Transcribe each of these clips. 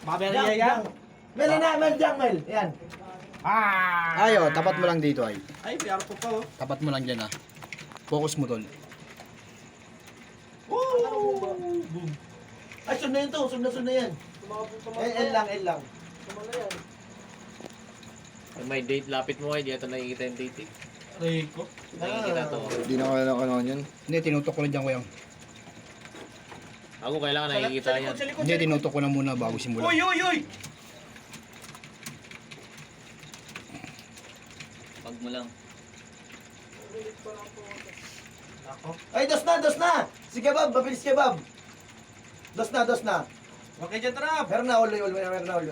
Maberya yan. Mel na, Mel, Jang, Mel. Yan. Ayo, tapat mo lang dito ay. Ay, piyaro po pa oh. Tapat mo lang dyan ah. Focus mo tol. Boom. Ay, sunod na yun to. Sunod na yan. L lang, L lang. Pag may date, lapit mo kayo, di ito nakikita yung date eh. Rico. Nakikita to. Hindi na kailangan ano yan. Hindi, tinutok ko lang dyan ko yung. Ako kailangan nakikita yan. Sa likod, Hindi, tinutok ko na muna bago simulan. Uy, uy, uy! Pag mo lang. Ako. Ay, dos na. Sige, Bob. Mabilis ka, Bob. Dos na. Huwag kayo dyan, trap. Meron na, all way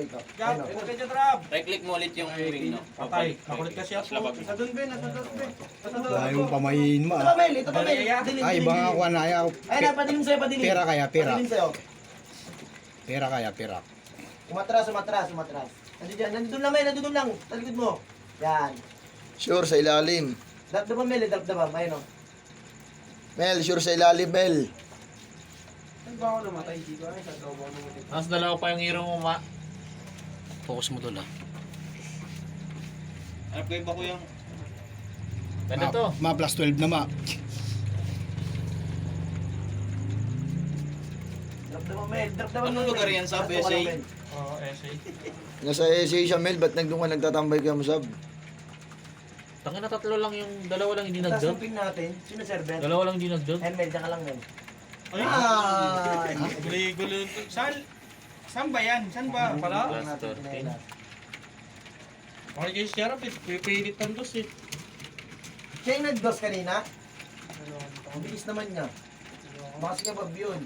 ko. Jump, Ayun, huwag kayo dyan, trap. Right-click mo ulit yung ring, no? Patay. Kakulit kasi ako. Sa dun, Ben. Nasa dun, Ben. Nasa dun. Ayaw mong pamayin mo Ito pa, ah. Mel. Ito pa, Mel. Dilim, Ay, dilim, baka dilim. ako na ayaw. Ay, na, padilim sa'yo, padilim. Pera kaya, pera. Padilim sa'yo. Pera kaya, pera. Umatras. Nandun lang, Mel. Nandun lang. Talikod mo. Yan. Sure, sa ilalim. Dabdabam, Mel. Dabdabam. Ayun, o. Mel, sure sa ilalim, Mel. Saan ba ako namatay? Hindi ko ay sa daw ba namatay. Mas dalawa pa yung hero mo, ma. Focus mo tol ah. Hanap ko iba ko yung... Ganda to. Ma plus 12 na ma. Dabdabam, Mel. Dabdabam. Anong lugar yan sa Dabdabam, BSA? Mel. Oo, essay. Nasa SA siya, Mel. Ba't nagdoon ka nagtatambay ka mo, Sab? Tangin na tatlo lang yung, dalawa lang hindi Tapos nag-jump. yung ping natin. Sino server? Dalawa lang hindi nag-jump. Mel, diyan ka lang, Mel. Ay! Ay! Gulo-gulo. Saan ba yan? Saan ba? Pala? Plus 13. Bakit kayo siya rapid? Pipilit ng dos eh. Siya yung nag-dos kanina? Ang bilis naman niya. Baka si Bob yun.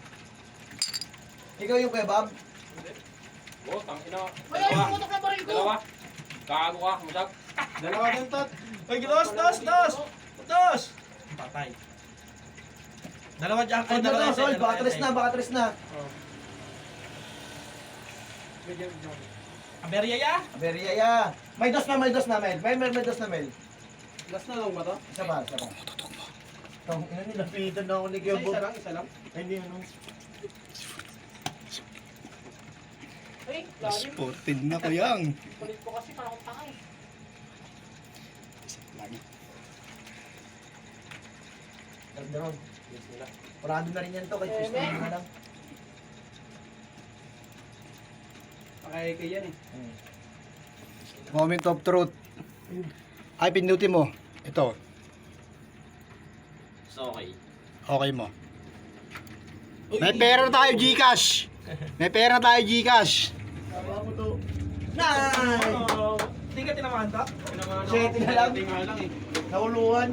Ikaw yung kay Bob? Oh, tangina. Ay, ay, putok na baril ko! Dalawa. Gago ka, musag. Dalawa ng tot. Ay, dos! Patay. Dalawa dyan ako, Ay, dalawa dos, essay, Sol. dalawa Baka tres essay. na, baka tres na. Aberya ya? Aberya, ya. May dos na, Mel. May dos na, Mel. Last na lang ba to? Isa pa. Tong, ina nila, pilitan na ako ni Kuya Bob. Isa lang. Ay, hindi ano. Ay, Sported na ko yang. Kulit ko kasi parang akong tangay. Nagdaron. Parado na rin yan to, kahit gusto mo na lang. Pakay kayo yan eh. Moment of truth. Ay, pindutin mo. Ito. So, okay. Okay mo. May pera tayo Gcash. May pera tayo Gcash. Tama mo to. Nice! Hindi ka tinamaan to? Tinamaan Siya, tinalang. Tinamaan lang eh. Nauluhan.